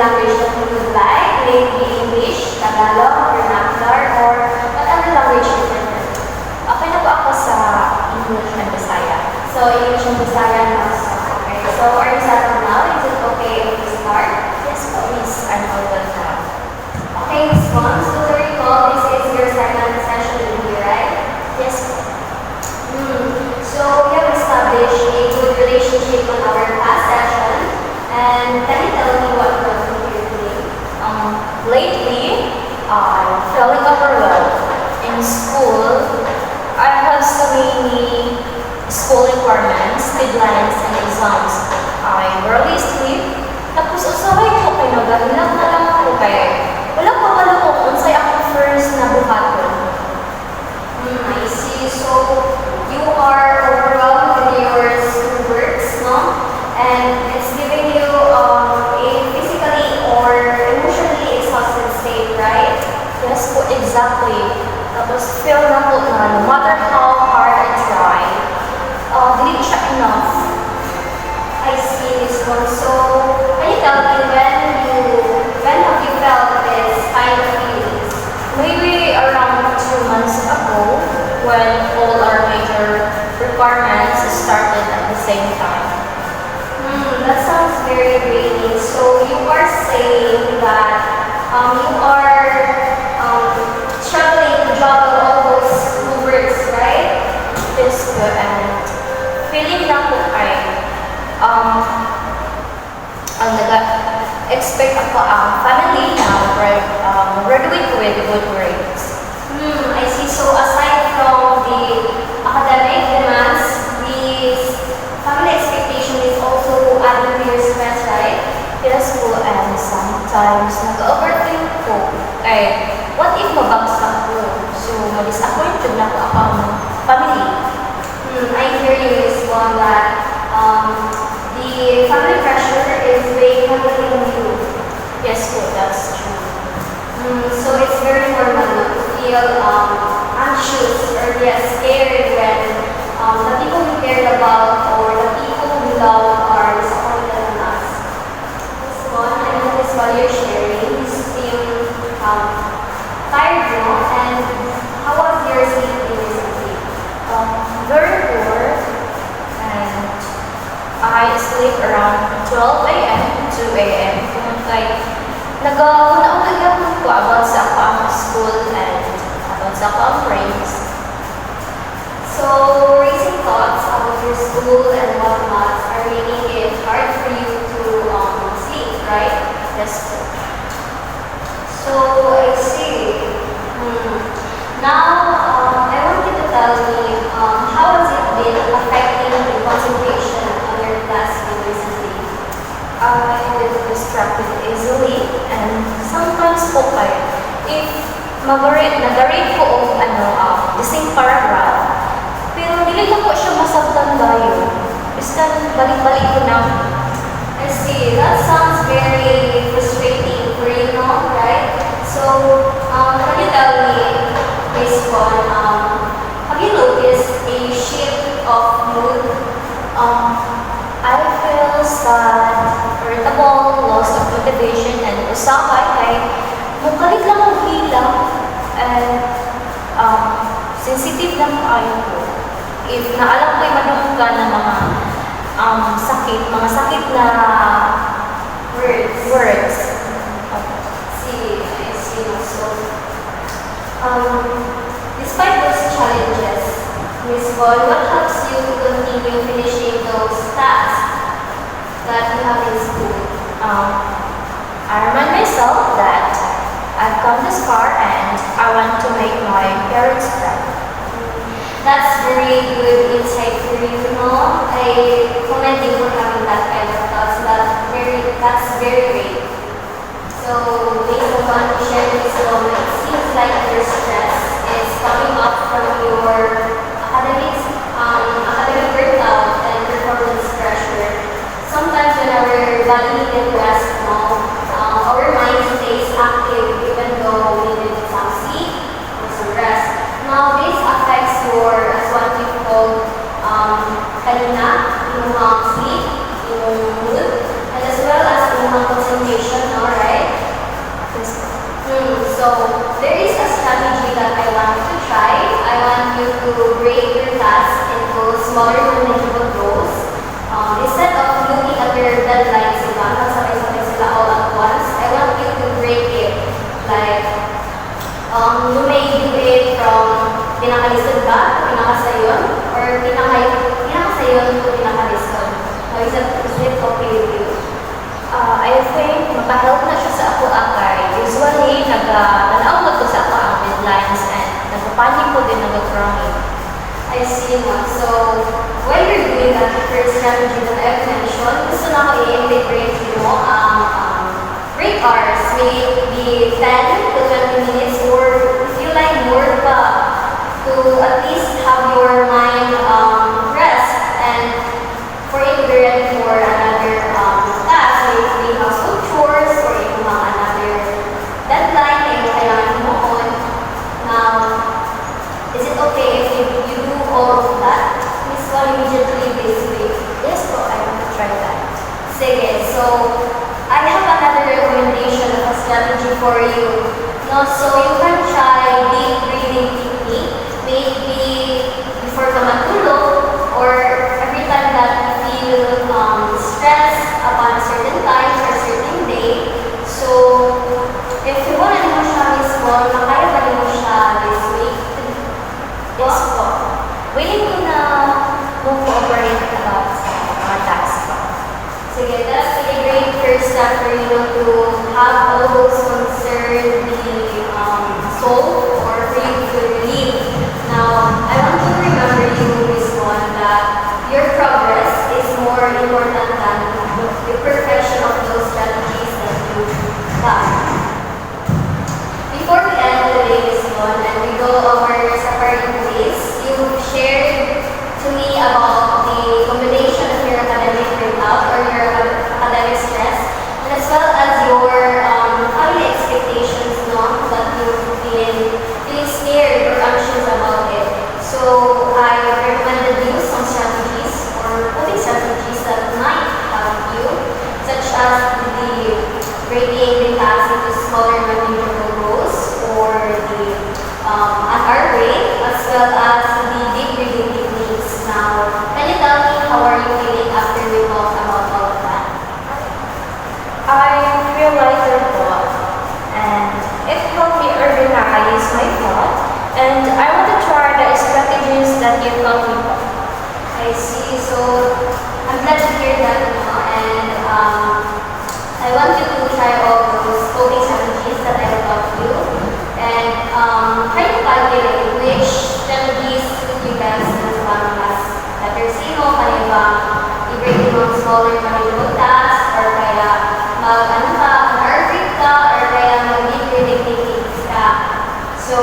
language that you would like, maybe English, Tagalog, vernacular, or what other language you prefer? Okay na po ako sa English and Bisaya. So, English and Bisaya na. Okay. So, are you settled now? Is it okay if we start? Yes po, miss. I'm all good now. Okay, Miss Wong. So, to recall, this is your second session in here, right? Yes po. So, we have established a good relationship on our past session. And can you tell me what you want to hear today? Lately, I'm feeling overwhelmed. In school, I have so many school requirements, deadlines, and exams. I rarely sleep. Tapos usaway ko kay nagahilang na lang ako kay wala pa pala ko unsay akong first na buhaton. I see. So, you are overwhelmed with your schoolworks, no? And it's giving you a physically or emotionally exhausted state, right? Yes po, exactly. Tapos feel na po na no matter how hard I try, dili siya enough. I see this one. So, can you tell me when have you felt this kind of feelings? Maybe around 2 months ago, when all our major requirements started at the same time. That sounds very draining. So, you are saying that you are struggling to juggle all those schoolworks, right? Yes po, and feeling na po ay ang nag-expect ako ang family na graduate ko with good grades. I see. So, aside from the academic demands, the family expectation is also adding to your stress, right? Yes po, and sometimes nag-overthink ko. Kaya, what if mabagsak ko? So, ma-disappointed na ko ang family. I hear you, Miss Wong, that the family pressure is weighing heavily on you. Yes po, that's true. So it's very normal to feel anxious or get scared when the people we cared about or the people we love are disappointed in us. Miss Wong, I notice while you're sharing, you seem tired now, and how was your sleep recently? Very poor, and I sleep around 12 a.m. to 2 a.m. Kaya nag-naunagyan ko about sa akong school and about sa akong friends. So, raising thoughts about your school and whatnot are making it hard for you to sleep, right? Yes po. So, I see. Now, I want you to tell me how has it been affecting the concentration on your class recently? I get distracted easily and sometimes po kayo. If nag-read ko o the same paragraph, pero hindi lang po siya masabtan tayo. Basta balik-balik ko na. I see. That sounds very frustrating for you, no? Right? So, can you tell me, Miss Wong, have you noticed a shift of mood? I feel sad, irritable, loss of motivation, and usapay kay mukalit lang ang hila and sensitive lang kayo ko. If naalam ko'y madunggan na mga mga sakit na words. See, I see. So, despite those challenges, Miss Wong, what helps you to continue finishing those tasks that you have in school? I remind myself that I've come this far and I want to make my parents proud. That's very good insight for you, no? I commend you for having that kind of thoughts. That's very great. So, based on what you shared this moment, it seems like your stress is coming up from your academic burnout and performance pressure. Sometimes when our body needed rest, our mind stays active even though we need some sleep or some rest. Now, this affects your, as what we call, kanina, yung sleep, yung mood, and as well as yung concentration or okay with you? I think makahelp na siya sa ako akay. Usually, nag-alawag ko sa ako ang deadlines and nagpapanig ko din nag-drawing. I see mo. So, when you're doing that first strategy that I've mentioned, gusto na ko i-integrate mo ang break hours. May it be 10 to 20 minutes or if you like more pa to at least have your mind rest and for it to be ready for another task, maybe household chores or if mga another deadline na yung kailangan mo on. Now, is it okay if you do all of that? Miss Call immediately this week. Yes po, I want to try that. Sige, so I have another recommendation of a strategy for you. No, so you can try deep breathing technique, maybe before ka matulog or every time that you feel stressed upon a certain time or a certain day. So if you want to mo siya mismo, makaya ba mo siya this week? Yes po. Willing ko na mag-cooperate about sa mga tasks ko. Sige, that's a great first step for you to have all those concerns be solved or for you to relieve. Now, I want to remember you this one that your progress is more important than the perfection of those strategies that you've done. Before we end today's one and we go over separate ways, you shared to me about the combination of your academic burnout or your academic stress, and as well as your high expectations, no, that you've been feeling scared or anxious about it. So I recommended you some strategies or coping strategies that might help you, such as the breaking the task into smaller manageable goals or the at our way, as well as the deep breathing techniques. Now, can you tell me how are you feeling after we talked about all of that? I feel lighter thought and it helped me organize my thought and I want to try the strategies that you taught me about. I see. So, I'm glad to hear that, you know, and I want you to try all those coping strategies that I taught you and try to calculate which strategies suit you best as long as better sino, kaya ba i-break mo smaller manageable tasks or kaya mag-RV ka or kaya mag-deep breathing techniques ka. So,